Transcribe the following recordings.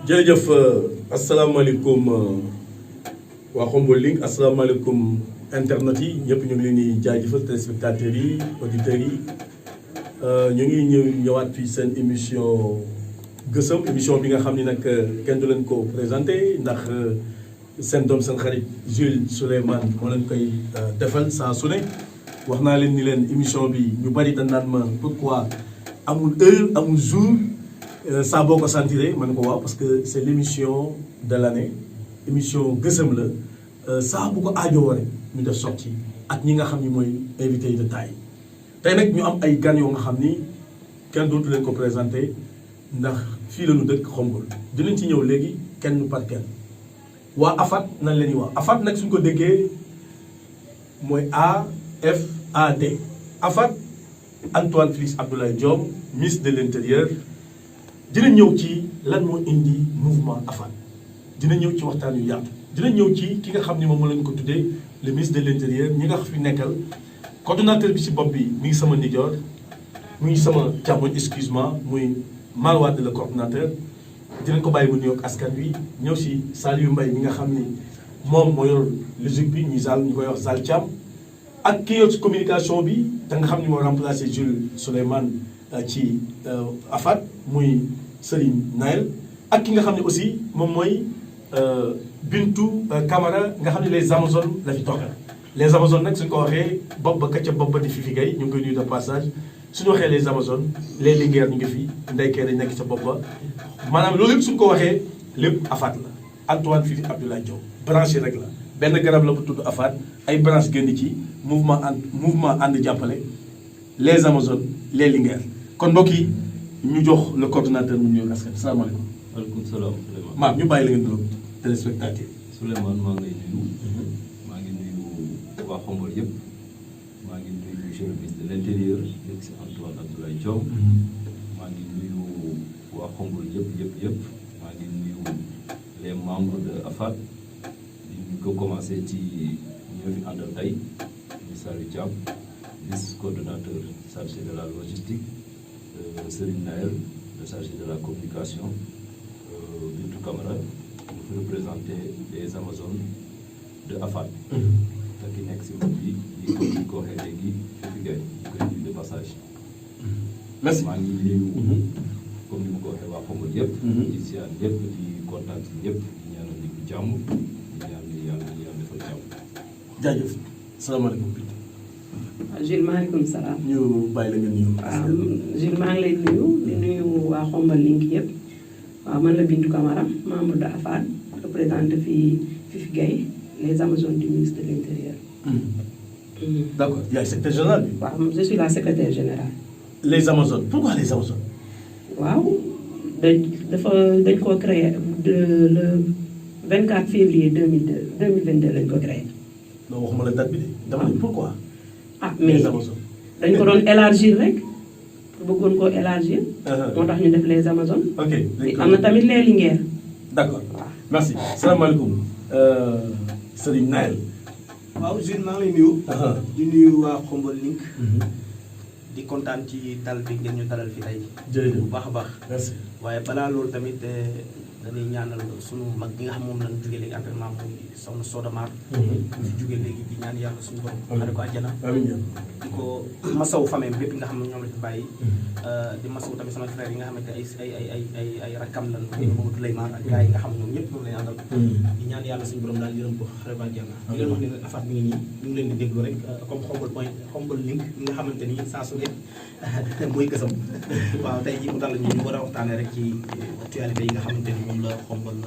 jërëjëf asalaamaaleykum waa Khombole Link asalaamaaleykum internet yi ñëpp ñu ngi leen di jaajëfal téléspectateurs yi auditeurs yi ñu ngi ñëwaat fii seen émission gësëm émission bi nga xam ni nag kenn du leen ko présenté ndax seen doom seen xarit Jules Souleymane moo leen koy defal saa su ne wax naa leen ni leen émission bi ñu bari dañ naan ma pourquoi amul heure amul jour saa boo ko sentiree ma ne ko waaw parce que c'est l'émission de l'année émission gësëm la saa bu ko aajowoo rek ñu def sorti ak ñi nga xam ni mooy invité de taille tey nag ñu am ay gan yoo nga xam ni kenn dootu leen ko présenté ndax fii la ñu dëkk Khombole dinañ ci ñëw léegi kenn par kenn waa AFAT nan leen di wax AFAT nag suñ ko déggee mooy AFAD AFAT Antoine Félix Abdoulaye Diome ministre de l'intérieur dinañ ñëw ci lan moo indi mouvement AFAT dinañ ñëw ci waxtaan yu yaatu dinañ ñëw ci ki nga xam ni moom moo leen ko tuddee le ministre de l'intérieur ñi nga fi nekkal coordonnateur bi ci bopp bi mi ngi sama ndijoor mu ngi sama càmmoñ excuse-moi muy Malwade le coordonnateur dinañ ko bàyyi mu nuyoog askan wi ñëw si Saliou Mbaye mi nga xam ni moom moo yor logique bi ñu koy wax Zal Thiam ak ki yor ci communication bi te nga xam ni moo remplacé Jules Souleymane ci AFAT muy Serigne Naël ak ki nga xam ne aussi moom mooy Bintou Camara nga xam ne les Amazones la fi toogal les Amazones nag suñ ko waxee bopp ba kacca bopp ba di Fifi Gaye ñu ngi koy nuyu de passage suñu waxee les Amazones les Linguères ñu ngi fi ndeykee dañ nekk sa bopp ba maanaam loolu yëpp suñ ko waxee lépp AFAT la Antoine Félix Abdoulaye Diome branché rek la benn garab la bu tudd AFAT ay branche génn ci mouvement ànd jàppale les Amazones les Linguères kon mbokk yi ñu jox le coordonnateur mu nuyoog askan salaamaaleykum. waaleykum salaam Souleymane. maam ñu bàyyi la ngeen doon téléspectateur. Souleymane maa ngi lay nuyu. maa ngi nuyu waa Khombole yëpp. maa ngi nuyu monsieur le ministre de l'intérieur si Antoine Abdoulaye Diome. maa ngi nuyu waa Khombole yëpp. maa ngi nuyu les membres de AFAT. di ko commencé ci ñoo fi àndal tey di Saliou Thiam vice coordonnateur chargé de la logistique. Serigne Naël, le chargé de la communication, Bintou Camara, pour représenter les Amazones de AFAT. te ki nekk si bopp bi di ko waxee léegi Fifi Gaye di koy nuyu de passage. merci maa ngi nuyu comme ni ma ko waxee waa Khombole yëpp. di ziar ñëpp di kontaan si ñëpp di ñaanal nit ñi jàmm di ñaan yàlla defal jàmm. jaajëf salaamaaleykum. Jules maaleykum salaam. ñu bàyyi la nga nuyu. waaw Jules maa ngi lay nuyu di nuyu waa Khombole Link yëpp waaw man la Bintou Camara membre de AFAT représente fii Fifi Gaye les Amazones du ministre de l'intérieur. d'accord yaay secrétaire général bi. waaw je suis la secrétaire générale. les Amazones pourquoi les Amazones. waaw dañ ko créé le 24 février 2022 lañ ko créé. non waxuma la date bi de dama ne pourquoi. mais les Amazones. dañ ko doon élargir rek bëggoon koo élargir. moo tax ñu def les Amazones. ok am na tamit les Linguères. d'accord merci salaamaaleykum Serigne Naël. waaw Jules maa ngi lay nuyu. di nuyu waa Khombole Link. di kontaan ci dal bi ngeen ñu dalal fi tey. jërëjëf bu baax a baax. merci. waaye balaa loolu tamit dañuy ñaanal sunu mag bi nga xam moom lañ jógee léegi entraînement muy soxna Soda Mar. ñu fi jógee léegi di ñaan yàlla suñu borom. xare ko àjjana. amiin di ko masawu famille bépp nga xam ne ñoom la fi bàyyi. di masawu tamit sama frère yi nga xamante ay rakkam lan. ay Mamadou Leymar ak gars yi nga xam ñoom ñëpp ñoom lañu àndal. di ñaan yàlla suñu borom daal yërëm ko xare ko àjjana. di leen wax ne AFAT mi ngi nii ñu ngi leen di déglu rek comme Khombole Link mi nga xamante ni saa su ne mooy gësam. waaw tey jii mu dal ñu war a waxtaanee rek ci actualité yi nga xamante ni moom la Khombole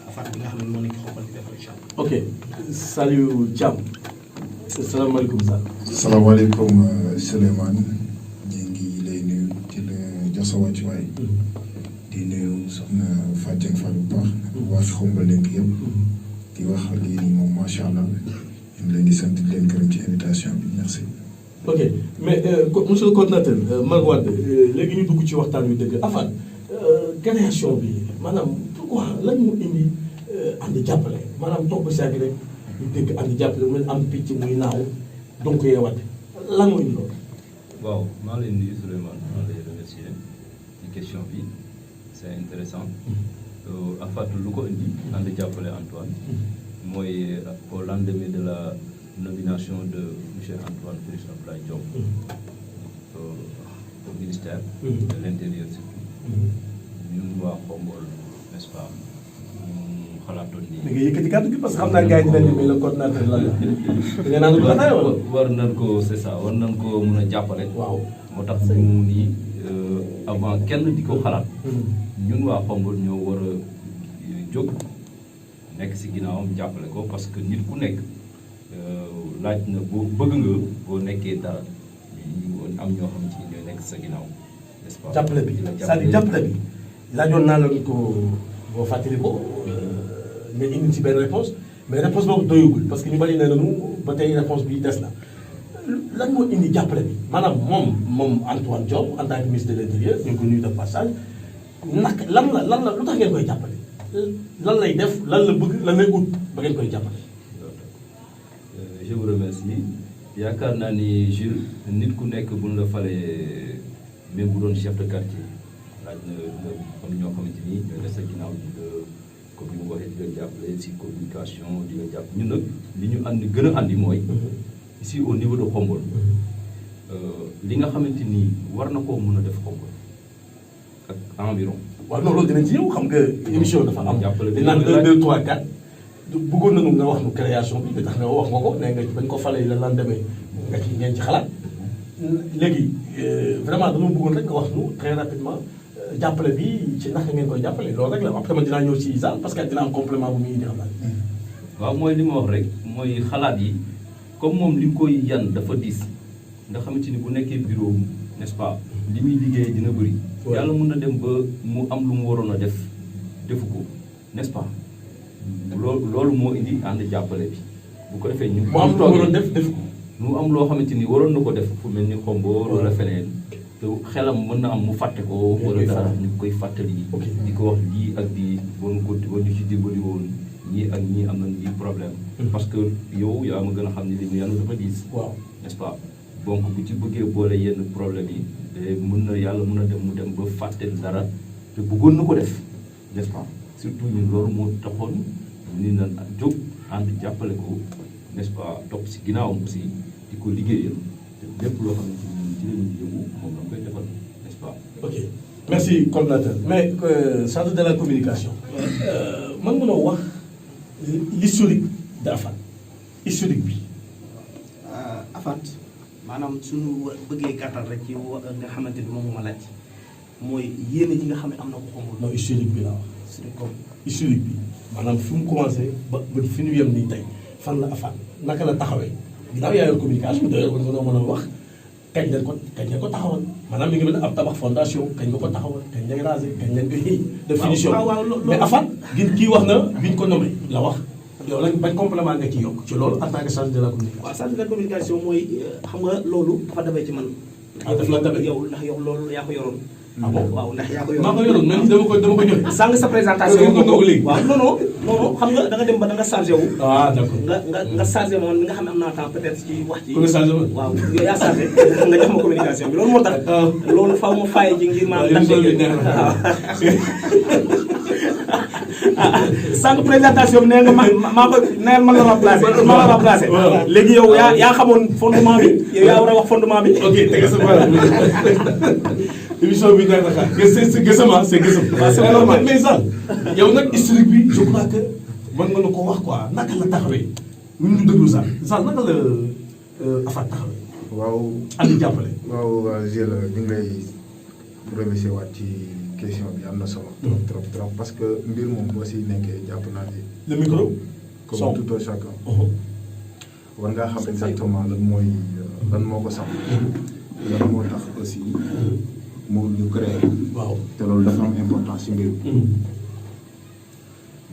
AFAT bi nga xam ne moo nekk Khombole di defal incha allah. ok Saliou Thiam. salaamaaleykum Sall. salaamaaleykum Souleymane ñu ngi lay nuyu ci la jox sa wàccuwaay. di nuyu soxna Fatou Fall bu baax. waa Khombole Link yëpp. di wax lii nii moom macha allah ñu ngi leen di sant di leen gërëm ci invitation bi merci. ok mais monsieur le coordinateur Malwade léegi ñu dugg ci waxtaan wi dëgg AFAT création bi maanaam pourquoi lan moo indi ànd jàppale maanaam toog ba saa gi rek ñu dégg ànd jàppale mu am picc muy naaw donc yeewate lan moo indi loolu. waaw maa ngi leen di nuyu Souleymane maa ngi lay remercier ci question bi c'est intéressant en fait lu ko indi ànd jàppale Antoine mooy au lendemain de la nomination de monsieur Antoine Félix Abdoulaye Diome au ministère de l'Intérieur surtout ñun waa Khombole n'est-ce pas ñu xalaatoon ni. da nga yëkkati kàddu gi parce que xam naa gars yi dinañ ne mais le coordinateur lan la. da nga naan lu la wala. war nañ ko c'est ça war nañ ko mën a jàppale. waaw moo tax ñu nii avant kenn di ko xalaat. ñun waa Khombole ñoo war a jóg nekk ci ginnaawam jàppale ko parce que nit ku nekk laaj na boo bëgg nga boo nekkee dara am ñoo xam ci ñooy nekk sa ginnaaw n'est-ce pas. jàppale bi c'est-à-dire jàppale bi laajoon naa leen ko boo fàttali ko nga indi ci benn réponse mais réponse boobu doyugul parce que ñu bari nee nañu ba tey réponse bi des na lan moo indi jàppale bi maanaam moom Antoine Diome en tant que ministre de l'Intérieur ñu ngi ko nuyu de passage naka lan la lu tax ngeen koy jàppale lan lay def lan la bëgg lan lay ut ba ngeen koy jàppale. je vous remercie yaakaar naa ni Jules nit ku nekk bu ñu la falee même bu doon chef de quartier laaj na nga am ñoo xamante ni ñooy des sa ginnaaw di nga comme ni mu waxee di nga jàppale si communication di nga jàpp ñun nag li ñu andi gën a andi mooy ici au niveau de Khombole li nga xamante ni war na koo mën a def Khombole ak environ. waaw non loolu dinañ ci ñëw xam nga émission dafa am. jàppale bi di naan 1 2 3 4. bëggoon nañu nga wax nu création bi tax nga wax nga ko nee nga bañ ko falee la lan demee nga ci ngeen ci xalaat léegi vraiment dañoo bëggoon rek nga wax nu très rapidement jàppale bi ci naka ngeen koy jàppale loolu rek la après man dinaa ñëw ci Zal parce que dina am complément bu muy indi xam naa. waaw mooy li ma wax rek mooy xalaat yi comme moom li koy yan dafa diis nga xamante ni bu nekkee bureau n'est-ce pas li muy liggéey dina bëri. yàlla mën na dem ba mu am lu mu waroon a def defu ko n'est-ce pas. loolu moo indi ànd jàppale bi bu ko defee ñu. mu am lu waroon def ko. mu am loo xamante ni waroon na ko def fu mel ni Khombole wala feneen te xelam mën na am mu fàtte ko. wala dara ñu koy fàttali. di ko wax lii ak di waru ko war ñu ci dimbali woon ñii ak ñii am nañ lii problème. parce que yow yaa ma gën a xam ne li mu yàlla dafa diis. waaw n'est-ce pas donc bu ci bëggee boole yenn problème yi mën na yàlla mën na dem mu dem ba fàtte dara te bëggoon na ko def n'est-ce pas surtout ñun loolu moo taxoon. ni na jóg ànd jàppale ko n'est-ce pas topp si ginnaawam aussi di ko liggéeyal te lépp loo xamante ni ci la ñuy yëngu moom la koy defal n'est-ce pas. ok merci coordinateur mais chargé de la communication. man mënoo wax l'historique de AFAT historique bi. AFAT maanaam suñu bëggee gàttal rek ci nga xamante ni moom moo ma laaj mooy yéene ji nga xam ne am na ko Khombole. non historique bi laa wax. historique comme historique bi maanaam fi mu commencé ba fi ñu yem nii tey fan la AFAT naka la taxawee ginnaaw yaa yor communication bi doyoo nga mën a wax kañ lañ ko taxawal maanaam mi ngi mel ne ab tabax fondation kañ nga ko taxawal kañ lañ rasé kañ lañ koy définition mais AFAT kii wax na biñ ko nommé la wax yow lañ bañ complément nga ci yokk ci loolu en tant que chargé de la communication. waaw chargé de la communication mooy xam nga loolu dafa dabee ci man. daf la dabee yow ndax yow loolu yaa ko yoroon. ah bon waaw ndax yaa ko yoroon. maa ko yoroon même dama ko joxe. sàng sa présentation nga ko léegi. waaw non xam nga da nga dem ba da nga chargé wu. ah d'accord nga chargé ma man mi nga xam ne am naa temps peut-être ci wax ci. ku nga chargé ma. waaw yow yaa chargé nga jox ma communication bi loolu moo tax. loolu faaw ma faaye ji ngir maa sànq présentation bi nee nga maa ko neel man la remplacé léegi yow yaa xamoon fondement bi yow yaa war a wax fondement bi. ok teg sa baaraam émission bi neex na xaar c'est gësama c'est gësam. waaw c'est normal mais Zal yow nag historique bi je crois que mën nga nu ko wax quoi naka la taxawee ñun ñu déglu Zal naka la AFAT taxawee. waaw andi jàppale. waaw Gilles ñu ngi lay remercier waat ci question bi am na solo. trop parce que mbir moom boo si nekkee jàpp naa ni. le micro. comme tout un chacun. war ngaa xam exactement lan moo ko sax. lan moo tax aussi mu ñu créé. waaw te loolu dafa am importance ci mbir mi.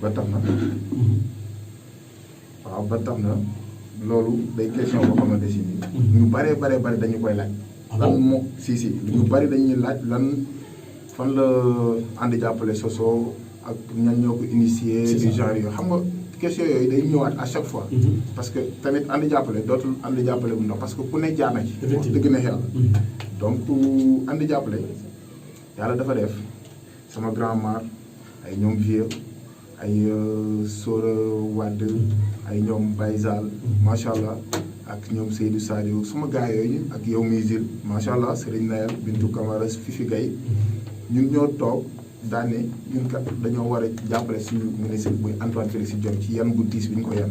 ba tax na. waaw ba tax na loolu day question boo xamante si ni. ñu bare dañu koy laaj. lan moo si ñu bari dañuy laaj lan fan la ànd jàppale sosoo ak ñan ñoo ko initié. C'est ça. du genre yooyu xam nga question yooyu day ñëwaat à chaque fois. parce que tamit ànd jàppale dootul ànd jàppale bu ndaw parce que ku ne jaar na ci. wax dëgg na yàlla. donc ànd jàppale yàlla dafa def sama grand-mère ay ñoom vieux ay Sora Wade ay ñoom Baye Zal macha allah ak ñoom Seydou Sadio sama gars yooyu ak yow Misil macha allah Serigne Nayel Bintou Camara Fifi Gaye ñun ñoo toog daane ñun kat dañoo war a jàppale suñu ministre muy Antoine Félix Diome ci yan bu diis bi ñu ko yan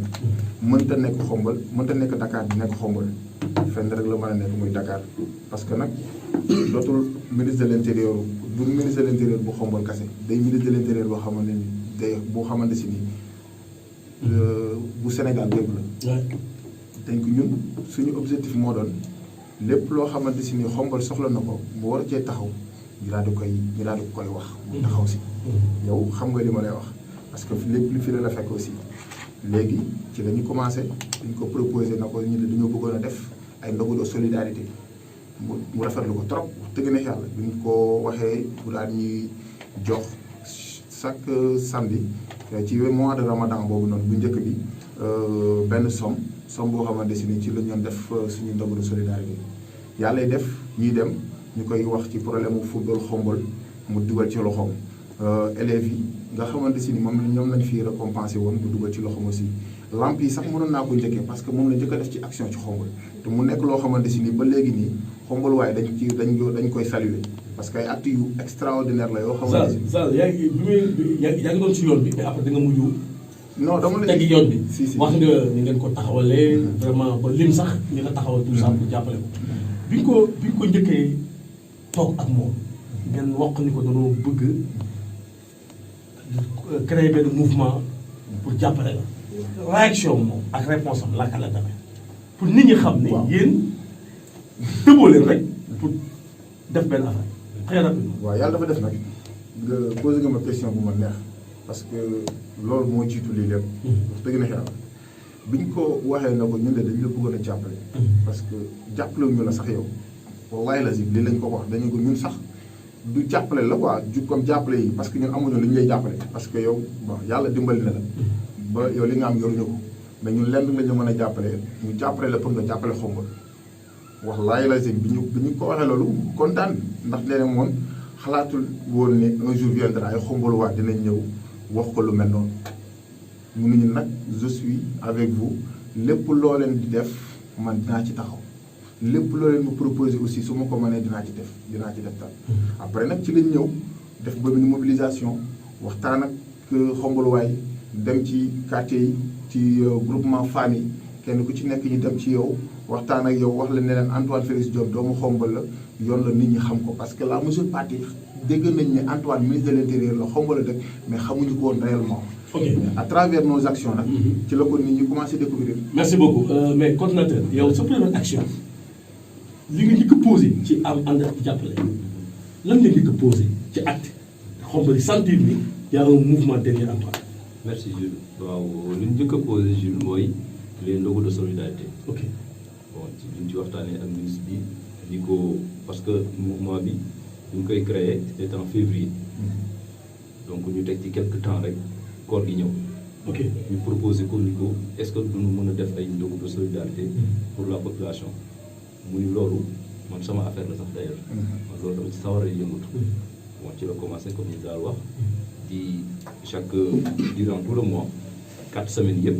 mënta nekk xombal mënta nekk Dakar di nekk xombal fenn rek la mën a nekk muy Dakar parce que nag dootul ministre de l' intérieur du ministre de l' intérieur bu xombal kase day ministre de l' intérieur boo xamante ni day boo xamante si ni bu Sénégal gépp la dañ ko ñun suñu objectif moo doon lépp loo xamante si ni xombal soxla na ko mu war cee taxaw ñu daal di koy wax mu taxaw si yow xam nga li ma lay wax parce que lépp li fi la fekk aussi léegi ci la ñu commencé dañ ko proposé na ko ñu ne dañoo bëggoon a def ay ndogu de solidarité mu rafetlu ko trop wax dëgg na yàlla bi ñu ko waxee bu daal ñuy jox chaque samedi ci mois de ramadan boobu noonu bu njëkk bi benn somme boo xamante si ni ci la ñu def suñu ndogu de solidarité yàlla def ñuy dem ñu koy wax ci problème mu football xombal mu dugal ci loxoom élèves yi nga xamante si ni moom ñoom lañ fi récompensé woon mu dugal ci loxoom aussi lamp yi sax mënoon naa ko njëkkee parce que moom la njëkk a def ci action ci xombal te mu nekk loo xamante si ni ba léegi nii xombal waaye dañ koy saluer parce que ay actes yu extraordinaire la yoo xamante si Zal yaa ngi doon ci yoon bi mais après da nga mujj non dama la teggi yoon bi si wax nga ni ngeen ko taxawalee vraiment ba lim sax ñi nga taxawal tout ça pour jàppale ko bi nga ko njëkkee toog ak moom ngeen wax ni ko dañoo bëgg créer benn mouvement pour jàppale la réaction moom ak réponse am laka la demee pour nit ñi xam ne yéen tëboo leen rek pour def benn affaire très rapidement. waaw yàlla dafa def nag nga posé nga ma question bu ma neex parce que loolu moo jiitu lii lépp. wax dëgg na yàlla biñ ko waxee na ko ñun de dañu la bëggoon a jàppale. parce que jàppale ñu la sax yow. wallaay la si lii lañ ko wax dañu ko ñun sax du jàppale la quoi ju comme jàppale yi parce que ñun amuñu lu ñu lay jàppale parce que yow bon yàlla dimbali na la ba yow li nga am yoruñu ko mais ñun lenn la ñu mën a jàppale ñu jàppale la pour nga jàppale xombal wallaay la si bi ñu ko waxee loolu kontaan ndax nee na moom xalaatul woon ne un jour viendra ay xombal waa dinañ ñëw wax ko lu mel noonu mënuñu nag je suis avec vous lépp loo leen di def man dinaa ci taxaw lépp loo leen mu proposé aussi su ma ko mënee dinaa ci def tal après nag ci lañ ñëw def ba une mobilisation waxtaan ak xombaluwaay dem ci quartier yi ci groupement famille kenn ku ci nekk ñu dem ci yow waxtaan ak yow wax la ne leen Antoine Félix Diome doomu xombal la yoon la nit ñi xam ko parce que la majeure partie dégg nañ ne Antoine ministre de l'intérieur la xombal la dëkk mais xamuñu ko woon réellement. ok à travers nos actions nag. ci la ko nit ñi commencé découvrir. merci beaucoup mais coordinateur yow sa première action li nga njëkk a posé ci ànd ak jàppale lan nga njëkk a posé ci acte xombali sentir ni y a un mouvement derrière Antoine. merci Jules waaw li ñu njëkk a posé Jules mooy les ndogu de solidarité. ok bon ci liñ ci waxtaanee ak ministre bi ni ko parce que mouvement bi ñu ngi koy créé c'était en février donc ñu teg ci quelque temps rek koor gi ñëw. ok ñu proposé ko ni ko est-ce que duñu mën a def ay ndogu de solidarité pour la population mu ni loolu man sama affaire la sax d'ailleurs man loolu dama ci sawar a yëngatu bon ci la commencé comme ni daal wax di chaque durant tout le mois 4 semaines yëpp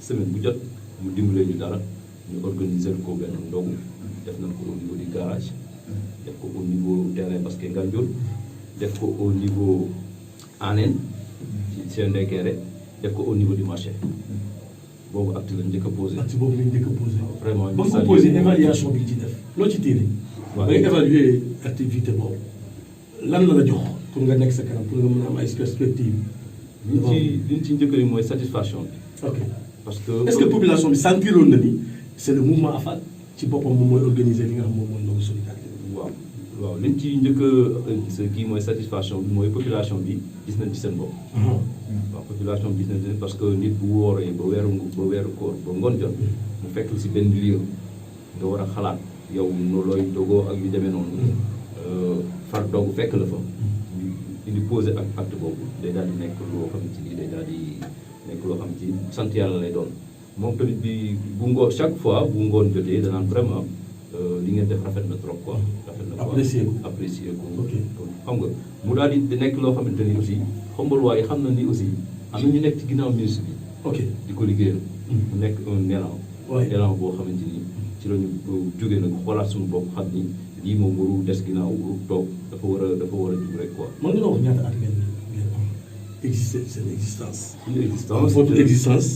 semaine bu jot mu dimbalee ñu dara ñu organiser ko benn ndogu def nañ ko au niveau du garage def ko au niveau terrain basket Gandiol def ko au niveau Anen ci seen Ndekere def ko au niveau du marché boobu acte la njëkk a posé. acte boobu la njëkk a posé. vraiment ba nga ko posé évaluation bi ci def loo ci tiire. waaw ngay évaluer activité boobu lan la la jox pour nga nekk sa kanam pour nga mën a am ay perspectives. liñ ci njëkk a mooy satisfaction bi. ok parce que est-ce que population bi sentiroon na ni c'est le mouvement AFAD ci boppam moom mooy organiser li nga xam moom mooy ndogu solidarité. waaw liñ ci njëkk a gis kii mooy satisfaction bi mooy population bi gis nañ ci seen bopp. waaw population bi gis nañ ci parce que nit bu wooree ba weeru koor ba ngoon jot mu fekk si benn lieu nga war a xalaat yow looy dogoo ak yu demee noonu far doog fekk la fa indi posé ak acte boobu day daal di nekk loo xamante ni day daal di nekk loo xamante ni sant yàlla lay doon moom tamit bi bu ngoon chaque fois bu ngoon jotee danaan vraiment li ngeen def rafet na trop quoi. rafet na quoi apprécier ko. ok xam nga mu daal di nekk loo xamante ni aussi xombal waaye xam na ni aussi am na ñu nekk ci ginnaaw ministre bi. ok di ko liggéeyal. mu nekk un élan. élan boo xamante ni ci la ñu jógee nag xoolaat suñu bopp xam ni lii moom warul des ginnaaw warul toog dafa war a jug rek quoi. mën nga wax ñaata at ngeen am exister seen existence. suñu existence votre existence.